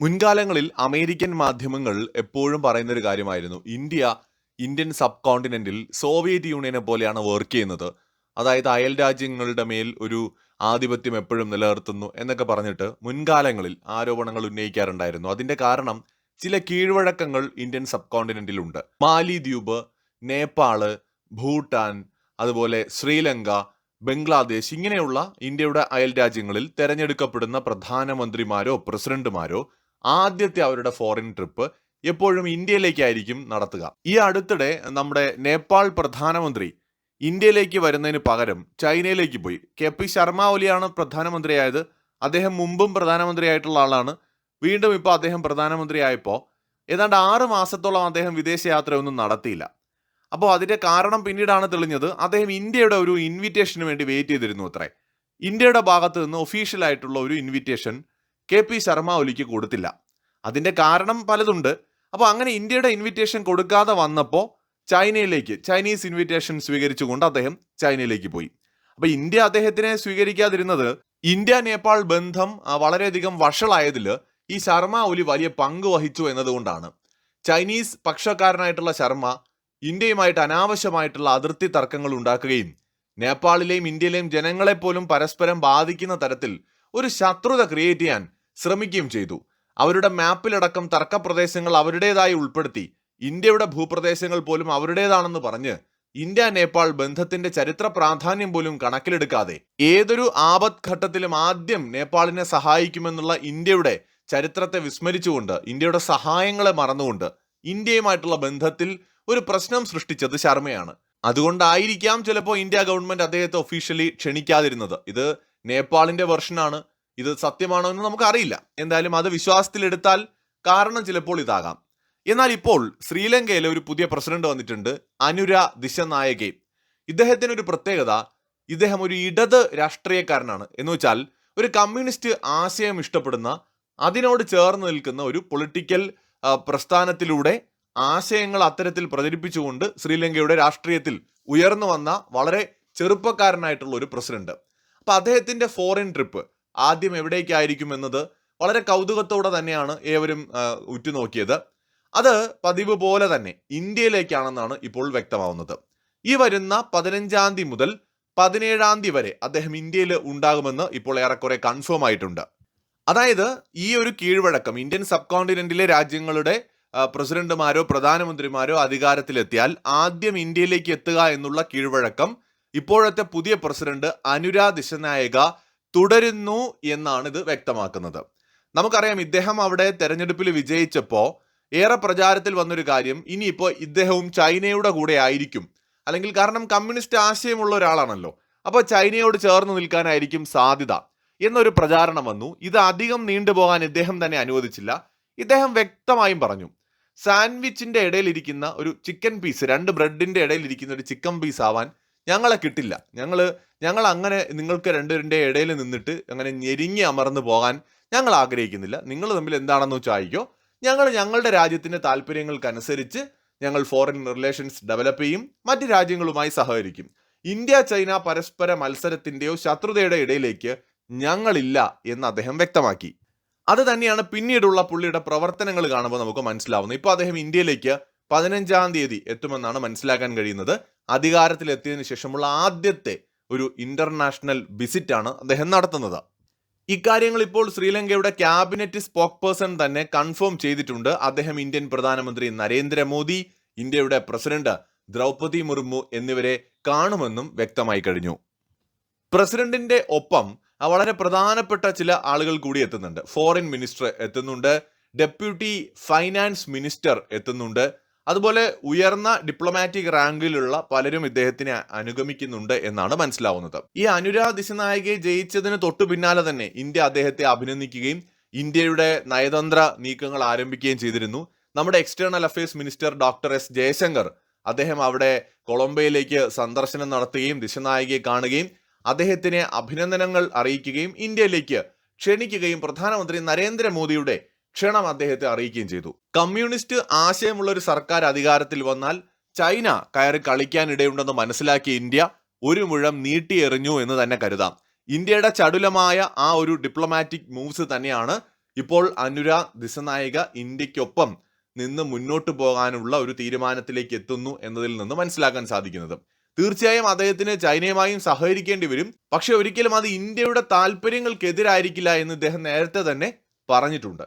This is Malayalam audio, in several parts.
മുൻകാലങ്ങളിൽ അമേരിക്കൻ മാധ്യമങ്ങൾ എപ്പോഴും പറയുന്നൊരു കാര്യമായിരുന്നു. ഇന്ത്യൻ സബ് കോണ്ടിനെന്റിൽ സോവിയറ്റ് യൂണിയനെ പോലെയാണ് വർക്ക് ചെയ്യുന്നത്. അതായത് അയൽ രാജ്യങ്ങളുടെ മേൽ ഒരു ആധിപത്യം എപ്പോഴും നിലനിർത്തുന്നു എന്നൊക്കെ പറഞ്ഞിട്ട് മുൻകാലങ്ങളിൽ ആരോപണങ്ങൾ ഉന്നയിക്കാറുണ്ടായിരുന്നു. അതിന്റെ കാരണം ചില കീഴ്വഴക്കങ്ങൾ ഇന്ത്യൻ സബ് കോണ്ടിനെന്റിലുണ്ട്. മാലി ദ്വീപ്, നേപ്പാള്, ഭൂട്ടാൻ, അതുപോലെ ശ്രീലങ്ക, ബംഗ്ലാദേശ് ഇങ്ങനെയുള്ള ഇന്ത്യയുടെ അയൽ രാജ്യങ്ങളിൽ തെരഞ്ഞെടുക്കപ്പെടുന്ന പ്രധാനമന്ത്രിമാരോ പ്രസിഡന്റുമാരോ ആദ്യത്തെ അവരുടെ ഫോറിൻ ട്രിപ്പ് എപ്പോഴും ഇന്ത്യയിലേക്കായിരിക്കും നടത്തുക. ഈ അടുത്തിടെ നമ്മുടെ നേപ്പാൾ പ്രധാനമന്ത്രി ഇന്ത്യയിലേക്ക് വരുന്നതിന് പകരം ചൈനയിലേക്ക് പോയി. കെ.പി. ശർമ്മ ഒലിയാണ് പ്രധാനമന്ത്രിയായത്. അദ്ദേഹം മുമ്പും പ്രധാനമന്ത്രിയായിട്ടുള്ള ആളാണ്. വീണ്ടും ഇപ്പോൾ അദ്ദേഹം പ്രധാനമന്ത്രിയായപ്പോൾ ഏതാണ്ട് 6 മാസത്തോളം അദ്ദേഹം വിദേശയാത്രയൊന്നും നടത്തിയില്ല. അപ്പോൾ അതിന്റെ കാരണം പിന്നീടാണ് തെളിഞ്ഞത്. അദ്ദേഹം ഇന്ത്യയുടെ ഒരു ഇൻവിറ്റേഷന് വേണ്ടി വെയിറ്റ് ചെയ്തിരുന്നു അത്രേ. ഇന്ത്യയുടെ ഭാഗത്ത് നിന്ന് ഒഫീഷ്യൽ ആയിട്ടുള്ള ഒരു ഇൻവിറ്റേഷൻ കെ.പി. ശർമ്മ ഒലിക്ക് കൊടുത്തില്ല. അതിന്റെ കാരണം പലതുണ്ട്. അപ്പോൾ അങ്ങനെ ഇന്ത്യയുടെ ഇൻവിറ്റേഷൻ കൊടുക്കാതെ വന്നപ്പോൾ ചൈനീസ് ഇൻവിറ്റേഷൻ സ്വീകരിച്ചുകൊണ്ട് അദ്ദേഹം ചൈനയിലേക്ക് പോയി. അപ്പോൾ ഇന്ത്യ അദ്ദേഹത്തിനെ സ്വീകരിക്കാതിരുന്നത് ഇന്ത്യ നേപ്പാൾ ബന്ധം വളരെയധികം വഷളായതിൽ ഈ ശർമ്മ ഒലി വലിയ പങ്ക് വഹിച്ചു എന്നതുകൊണ്ടാണ്. ചൈനീസ് പക്ഷക്കാരനായിട്ടുള്ള ശർമ്മ ഇന്ത്യയുമായിട്ട് അനാവശ്യമായിട്ടുള്ള അതിർത്തി തർക്കങ്ങൾ ഉണ്ടാക്കുകയും നേപ്പാളിലെയും ഇന്ത്യയിലെയും ജനങ്ങളെ പോലും പരസ്പരം ബാധിക്കുന്ന തരത്തിൽ ഒരു ശത്രുത ക്രിയേറ്റ് ചെയ്യാൻ ശ്രമിക്കുകയും ചെയ്തു. അവരുടെ മാപ്പിലടക്കം തർക്കപ്രദേശങ്ങൾ അവരുടേതായി ഉൾപ്പെടുത്തി ഇന്ത്യയുടെ ഭൂപ്രദേശങ്ങൾ പോലും അവരുടേതാണെന്ന് പറഞ്ഞ് ഇന്ത്യ നേപ്പാൾ ബന്ധത്തിന്റെ ചരിത്ര പ്രാധാന്യം പോലും കണക്കിലെടുക്കാതെ ഏതൊരു ആപത് ഘട്ടത്തിലും ആദ്യം നേപ്പാളിനെ സഹായിക്കുമെന്നുള്ള ഇന്ത്യയുടെ ചരിത്രത്തെ വിസ്മരിച്ചുകൊണ്ട്, ഇന്ത്യയുടെ സഹായങ്ങളെ മറന്നുകൊണ്ട് ഇന്ത്യയുമായിട്ടുള്ള ബന്ധത്തിൽ ഒരു പ്രശ്നം സൃഷ്ടിച്ചത് ശർമ്മയാണ്. അതുകൊണ്ടായിരിക്കാം ചിലപ്പോൾ ഇന്ത്യ ഗവൺമെന്റ് അദ്ദേഹത്തെ ഒഫീഷ്യലി ക്ഷണിക്കാതിരുന്നത്. ഇത് നേപ്പാളിന്റെ വെർഷനാണ്. ഇത് സത്യമാണോ എന്ന് നമുക്കറിയില്ല. എന്തായാലും അത് വിശ്വാസത്തിലെടുത്താൽ കാരണം ചിലപ്പോൾ ഇതാകാം. എന്നാൽ ഇപ്പോൾ ശ്രീലങ്കയിലെ ഒരു പുതിയ പ്രസിഡന്റ് വന്നിട്ടുണ്ട്, അനുര ദിശനായകെ. ഇദ്ദേഹത്തിന് ഒരു പ്രത്യേകത, ഇദ്ദേഹം ഒരു ഇടത് രാഷ്ട്രീയക്കാരനാണ്. എന്ന് വെച്ചാൽ ഒരു കമ്മ്യൂണിസ്റ്റ് ആശയം ഇഷ്ടപ്പെടുന്ന, അതിനോട് ചേർന്ന് നിൽക്കുന്ന ഒരു പൊളിറ്റിക്കൽ പ്രസ്ഥാനത്തിലൂടെ ആശയങ്ങൾ അത്തരത്തിൽ പ്രചരിപ്പിച്ചുകൊണ്ട് ശ്രീലങ്കയുടെ രാഷ്ട്രീയത്തിൽ ഉയർന്നു വന്ന വളരെ ചെറുപ്പക്കാരനായിട്ടുള്ള ഒരു പ്രസിഡന്റ്. അപ്പൊ അദ്ദേഹത്തിന്റെ ഫോറിൻ ട്രിപ്പ് ആദ്യം എവിടേക്കായിരിക്കും എന്നത് വളരെ കൗതുകത്തോടെ തന്നെയാണ് ഏവരും ഉറ്റുനോക്കിയത്. അത് പതിവ് പോലെ തന്നെ ഇന്ത്യയിലേക്കാണെന്നാണ് ഇപ്പോൾ വ്യക്തമാവുന്നത്. ഈ വരുന്ന 15-ാം തീയതി മുതൽ 17-ാം തീയതി വരെ അദ്ദേഹം ഇന്ത്യയിൽ ഉണ്ടാകുമെന്ന് ഇപ്പോൾ ഏറെക്കുറെ കൺഫേം ആയിട്ടുണ്ട്. അതായത് ഈ ഒരു കീഴ്വഴക്കം ഇന്ത്യൻ സബ് കോണ്ടിനെന്റിലെ രാജ്യങ്ങളുടെ പ്രസിഡന്റുമാരോ പ്രധാനമന്ത്രിമാരോ അധികാരത്തിലെത്തിയാൽ ആദ്യം ഇന്ത്യയിലേക്ക് എത്തുക എന്നുള്ള കീഴ്വഴക്കം ഇപ്പോഴത്തെ പുതിയ പ്രസിഡന്റ് അനുര ദിശനായക തുടരുന്നു എന്നാണ് ഇത് വ്യക്തമാക്കുന്നത്. നമുക്കറിയാം, ഇദ്ദേഹം അവിടെ തെരഞ്ഞെടുപ്പിൽ വിജയിച്ചപ്പോൾ ഏറെ പ്രചാരത്തിൽ വന്നൊരു കാര്യം, ഇനിയിപ്പോൾ ഇദ്ദേഹവും ചൈനയുടെ കൂടെ ആയിരിക്കും, അല്ലെങ്കിൽ കാരണം കമ്മ്യൂണിസ്റ്റ് ആശയമുള്ള ഒരാളാണല്ലോ, അപ്പോൾ ചൈനയോട് ചേർന്ന് നിൽക്കാനായിരിക്കും സാധ്യത എന്നൊരു പ്രചാരണം വന്നു. ഇത് അധികം നീണ്ടുപോകാൻ ഇദ്ദേഹം തന്നെ അനുവദിച്ചില്ല. ഇദ്ദേഹം വ്യക്തമായും പറഞ്ഞു, സാൻഡ്വിച്ചിന്റെ ഇടയിലിരിക്കുന്ന ഒരു ചിക്കൻ പീസ്, 2 ബ്രെഡിന്റെ ഇടയിലിരിക്കുന്ന ഒരു ചിക്കൻ പീസ് ആവാൻ ഞങ്ങളെ കിട്ടില്ല. ഞങ്ങൾ അങ്ങനെ നിങ്ങൾക്ക് രണ്ടുപേരുടെ ഇടയിൽ നിന്നിട്ട് അങ്ങനെ ഞെരിഞ്ഞ് അമർന്നു പോകാൻ ഞങ്ങൾ ആഗ്രഹിക്കുന്നില്ല. നിങ്ങൾ തമ്മിൽ എന്താണെന്ന് വെച്ചായിക്കോ, ഞങ്ങളുടെ രാജ്യത്തിന്റെ താല്പര്യങ്ങൾക്കനുസരിച്ച് ഞങ്ങൾ ഫോറിൻ റിലേഷൻസ് ഡെവലപ്പ് ചെയ്യും, മറ്റ് രാജ്യങ്ങളുമായി സഹകരിക്കും. ഇന്ത്യ ചൈന പരസ്പര മത്സരത്തിന്റെയോ ശത്രുതയുടെ ഇടയിലേക്ക് ഞങ്ങളില്ല എന്ന് അദ്ദേഹം വ്യക്തമാക്കി. അത് തന്നെയാണ് പിന്നീടുള്ള പുള്ളിയുടെ പ്രവർത്തനങ്ങൾ കാണുമ്പോൾ നമുക്ക് മനസ്സിലാവുന്നത്. ഇപ്പോൾ അദ്ദേഹം ഇന്ത്യയിലേക്ക് 15-ാം തീയതി എത്തുമെന്നാണ് മനസ്സിലാക്കാൻ കഴിയുന്നത്. അധികാരത്തിലെത്തിയതിനു ശേഷമുള്ള ആദ്യത്തെ ഒരു ഇന്റർനാഷണൽ വിസിറ്റ് ആണ് അദ്ദേഹം നടത്തുന്നത്. ഇക്കാര്യങ്ങൾ ഇപ്പോൾ ശ്രീലങ്കയുടെ ക്യാബിനറ്റ് സ്പോക്ക് പേഴ്സൺ തന്നെ കൺഫേം ചെയ്തിട്ടുണ്ട്. അദ്ദേഹം ഇന്ത്യൻ പ്രധാനമന്ത്രി നരേന്ദ്രമോദി, ഇന്ത്യയുടെ പ്രസിഡന്റ് ദ്രൗപദി മുർമു എന്നിവരെ കാണുമെന്നും വ്യക്തമായി കഴിഞ്ഞു. പ്രസിഡന്റിന്റെ ഒപ്പം വളരെ പ്രധാനപ്പെട്ട ചില ആളുകൾ കൂടി എത്തുന്നുണ്ട്. ഫോറിൻ മിനിസ്റ്റർ എത്തുന്നുണ്ട്, ഡെപ്യൂട്ടി ഫൈനാൻസ് മിനിസ്റ്റർ എത്തുന്നുണ്ട്, അതുപോലെ ഉയർന്ന ഡിപ്ലോമാറ്റിക് റാങ്കിലുള്ള പലരും ഇദ്ദേഹത്തിനെ അനുഗമിക്കുന്നുണ്ട് എന്നാണ് മനസ്സിലാവുന്നത്. ഈ അനുര ദിശനായകെ ജയിച്ചതിന് തൊട്ടു പിന്നാലെ തന്നെ ഇന്ത്യ അദ്ദേഹത്തെ അഭിനന്ദിക്കുകയും ഇന്ത്യയുടെ നയതന്ത്ര നീക്കങ്ങൾ ആരംഭിക്കുകയും ചെയ്തിരുന്നു. നമ്മുടെ external affairs minister doctor S Jaishankar അദ്ദേഹം അവിടെ കൊളംബോയിലേക്ക് സന്ദർശനം നടത്തുകയും ദിശനായകയെ കാണുകയും അദ്ദേഹത്തിനെ അഭിനന്ദനങ്ങൾ അറിയിക്കുകയും ഇന്ത്യയിലേക്ക് ക്ഷണിക്കുകയും പ്രധാനമന്ത്രി നരേന്ദ്രമോദിയുടെ ക്ഷണം അദ്ദേഹത്തെ അറിയിക്കുകയും ചെയ്തു. കമ്മ്യൂണിസ്റ്റ് ആശയമുള്ള ഒരു സർക്കാർ അധികാരത്തിൽ വന്നാൽ ചൈന കയറി കളിക്കാനിടയുണ്ടെന്ന് മനസ്സിലാക്കിയ ഇന്ത്യ ഒരു മുഴം നീട്ടിയെറിഞ്ഞു എന്ന് തന്നെ കരുതാം. ഇന്ത്യയുടെ ചടുലമായ ആ ഒരു ഡിപ്ലോമാറ്റിക് മൂവ്സ് തന്നെയാണ് ഇപ്പോൾ അനുര ദിസനായിക ഇന്ത്യക്കൊപ്പം നിന്ന് മുന്നോട്ട് പോകാനുള്ള ഒരു തീരുമാനത്തിലേക്ക് എത്തുന്നു എന്നതിൽ നിന്ന് മനസ്സിലാക്കാൻ സാധിക്കുന്നത്. തീർച്ചയായും അദ്ദേഹത്തിന് ചൈനയുമായും സഹകരിക്കേണ്ടി വരും. പക്ഷെ ഒരിക്കലും അത് ഇന്ത്യയുടെ താല്പര്യങ്ങൾക്കെതിരായിരിക്കില്ല എന്ന് ഇദ്ദേഹം നേരത്തെ തന്നെ പറഞ്ഞിട്ടുണ്ട്.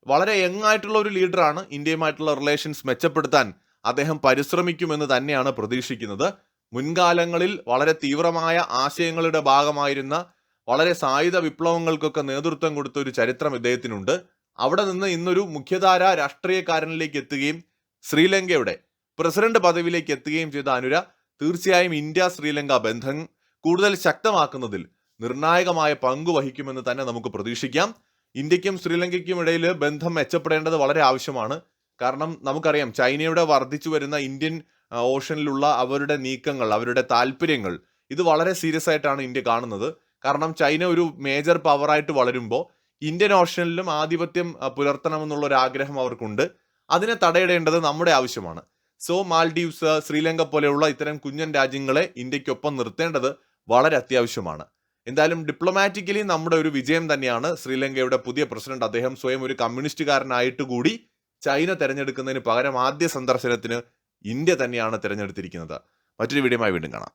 വളരെ യങ് ആയിട്ടുള്ള ഒരു ലീഡറാണ്. ഇന്ത്യയുമായിട്ടുള്ള റിലേഷൻസ് മെച്ചപ്പെടുത്താൻ അദ്ദേഹം പരിശ്രമിക്കുമെന്ന് തന്നെയാണ് പ്രതീക്ഷിക്കുന്നത്. മുൻകാലങ്ങളിൽ വളരെ തീവ്രമായ ആശയങ്ങളുടെ ഭാഗമായിരുന്ന വളരെ സായുധ വിപ്ലവങ്ങൾക്കൊക്കെ നേതൃത്വം കൊടുത്ത ഒരു ചരിത്രം ഇദ്ദേഹത്തിനുണ്ട്. അവിടെ നിന്ന് ഇന്നൊരു മുഖ്യധാര രാഷ്ട്രീയക്കാരനിലേക്ക് എത്തുകയും ശ്രീലങ്കയുടെ പ്രസിഡന്റ് പദവിയിലേക്ക് എത്തുകയും ചെയ്ത അനുര തീർച്ചയായും ഇന്ത്യ ശ്രീലങ്ക ബന്ധം കൂടുതൽ ശക്തമാക്കുന്നതിൽ നിർണായകമായ പങ്ക് വഹിക്കുമെന്ന് തന്നെ നമുക്ക് പ്രതീക്ഷിക്കാം. ഇന്ത്യക്കും ശ്രീലങ്കയ്ക്കും ഇടയിൽ ബന്ധം മെച്ചപ്പെടേണ്ടത് വളരെ ആവശ്യമാണ്. കാരണം നമുക്കറിയാം ചൈനയുടെ വർദ്ധിച്ചു വരുന്ന ഇന്ത്യൻ ഓഷനിലുള്ള അവരുടെ നീക്കങ്ങൾ, അവരുടെ താല്പര്യങ്ങൾ, ഇത് വളരെ സീരിയസ് ആയിട്ടാണ് ഇന്ത്യ കാണുന്നത്. കാരണം ചൈന ഒരു മേജർ പവറായിട്ട് വളരുമ്പോൾ ഇന്ത്യൻ ഓഷനിലും ആധിപത്യം പുലർത്തണമെന്നുള്ള ഒരു ആഗ്രഹം അവർക്കുണ്ട്. അതിനെ തടയിടേണ്ടത് നമ്മുടെ ആവശ്യമാണ്. സോ മാൽഡീവ്സ്, ശ്രീലങ്ക പോലെയുള്ള ഇത്തരം കുഞ്ഞൻ രാജ്യങ്ങളെ ഇന്ത്യക്കൊപ്പം നിർത്തേണ്ടത് വളരെ അത്യാവശ്യമാണ്. എന്തായാലും ഡിപ്ലോമാറ്റിക്കലി നമ്മുടെ ഒരു വിജയം തന്നെയാണ് ശ്രീലങ്കയുടെ പുതിയ പ്രസിഡന്റ്. അദ്ദേഹം സ്വയം ഒരു കമ്മ്യൂണിസ്റ്റുകാരനായിട്ട് കൂടി ചൈന തെരഞ്ഞെടുക്കുന്നതിന് പകരം ആദ്യ സന്ദർശനത്തിന് ഇന്ത്യ തന്നെയാണ് തിരഞ്ഞെടുത്തിരിക്കുന്നത്. മറ്റൊരു വീഡിയോയുമായി വീണ്ടും കാണാം.